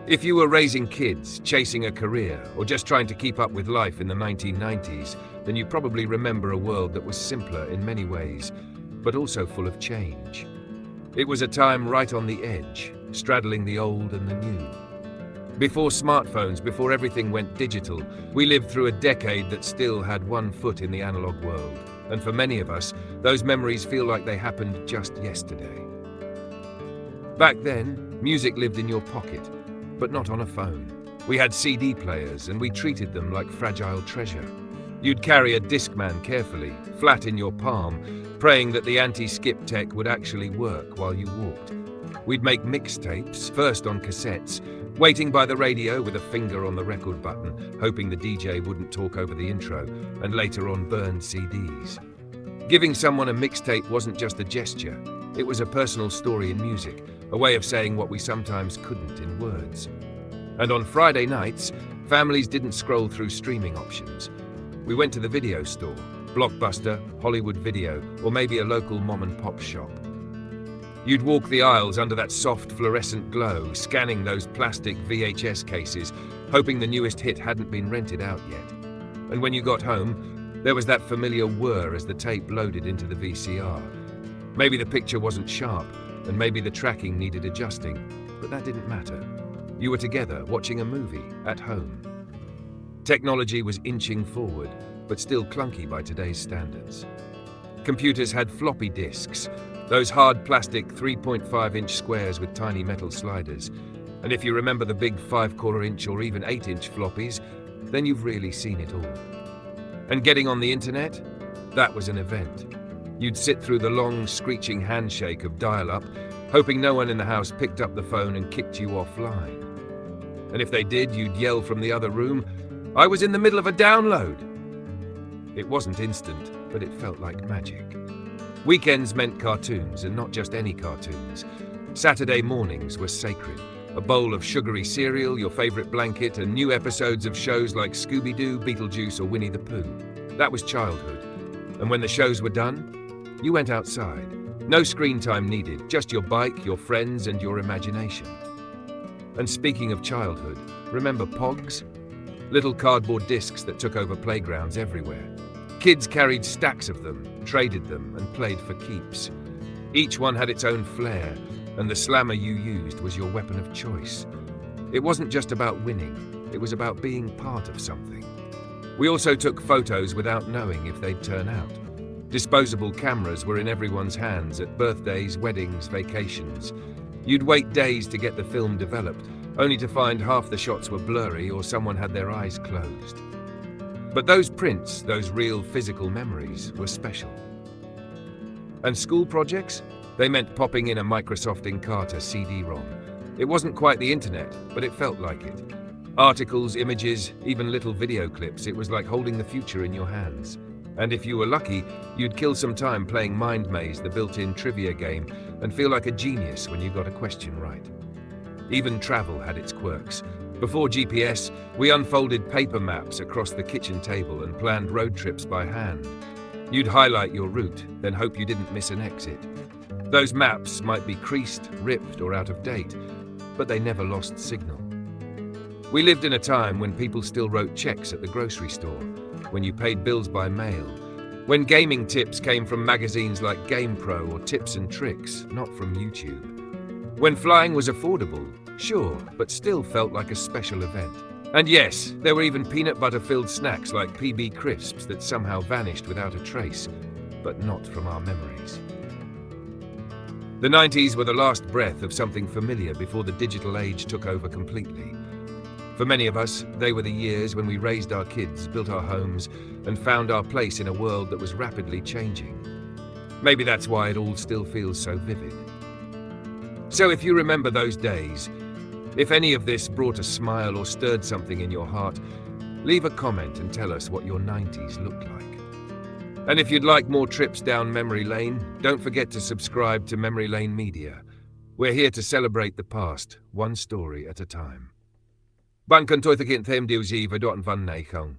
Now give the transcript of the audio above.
If you were raising kids, chasing a career, or just trying to keep up with life in the 1990s, then you probably remember a world that was simpler in many ways, but also full of change. It was a time right on the edge, straddling the old and the new. Before smartphones, before everything went digital, we lived through a decade that still had one foot in the analog world. And for many of us, those memories feel like they happened just yesterday. Back then, music lived in your pocket, but not on a phone. We had CD players, and we treated them like fragile treasure. You'd carry a Discman carefully, flat in your palm, praying that the anti-skip tech would actually work while you walked. We'd make mixtapes, first on cassettes, waiting by the radio with a finger on the record button, hoping the DJ wouldn't talk over the intro, and later on burned CDs. Giving someone a mixtape wasn't just a gesture, it was a personal story in music, a way of saying what we sometimes couldn't in words. And on Friday nights, families didn't scroll through streaming options. We went to the video store, Blockbuster, Hollywood Video, or maybe a local mom-and-pop shop. You'd walk the aisles under that soft fluorescent glow, scanning those plastic VHS cases, hoping the newest hit hadn't been rented out yet. And when you got home, there was that familiar whir as the tape loaded into the VCR. Maybe the picture wasn't sharp, and maybe the tracking needed adjusting, but that didn't matter. You were together, watching a movie, at home. Technology was inching forward, but still clunky by today's standards. Computers had floppy disks, those hard plastic 3.5-inch squares with tiny metal sliders. And if you remember the big 5/4-inch or even 8-inch floppies, then you've really seen it all. And getting on the internet? That was an event. You'd sit through the long, screeching handshake of dial-up, hoping no one in the house picked up the phone and kicked you offline. And if they did, you'd yell from the other room, "I was in the middle of a download!" It wasn't instant, but it felt like magic. Weekends meant cartoons, and not just any cartoons. Saturday mornings were sacred. A bowl of sugary cereal, your favorite blanket, and new episodes of shows like Scooby-Doo, Beetlejuice, or Winnie the Pooh. That was childhood. And when the shows were done, you went outside. No screen time needed, just your bike, your friends, and your imagination. And speaking of childhood, remember Pogs? Little cardboard discs that took over playgrounds everywhere. Kids carried stacks of them, traded them, and played for keeps. Each one had its own flair, and the slammer you used was your weapon of choice. It wasn't just about winning, it was about being part of something. We also took photos without knowing if they'd turn out. Disposable cameras were in everyone's hands at birthdays, weddings, vacations. You'd wait days to get the film developed, only to find half the shots were blurry or someone had their eyes closed. But those prints, those real physical memories, were special. And school projects? They meant popping in a Microsoft Encarta CD-ROM. It wasn't quite the internet, but it felt like it. Articles, images, even little video clips, it was like holding the future in your hands. And if you were lucky, you'd kill some time playing Mind Maze, the built-in trivia game, and feel like a genius when you got a question right. Even travel had its quirks. Before GPS, we unfolded paper maps across the kitchen table and planned road trips by hand. You'd highlight your route, then hope you didn't miss an exit. Those maps might be creased, ripped, or out of date, but they never lost signal. We lived in a time when people still wrote checks at the grocery store, when you paid bills by mail, when gaming tips came from magazines like GamePro or Tips and Tricks, not from YouTube. When flying was affordable, sure, but still felt like a special event. And yes, there were even peanut butter-filled snacks like PB Crisps that somehow vanished without a trace, but not from our memories. The 90s were the last breath of something familiar before the digital age took over completely. For many of us, they were the years when we raised our kids, built our homes, and found our place in a world that was rapidly changing. Maybe that's why it all still feels so vivid. So if you remember those days, if any of this brought a smile or stirred something in your heart, leave a comment and tell us what your 90s looked like. And if you'd like more trips down memory lane, don't forget to subscribe to Memory Lane Media. We're here to celebrate the past, one story at a time. Ban kan toith again them deals even van Neichong.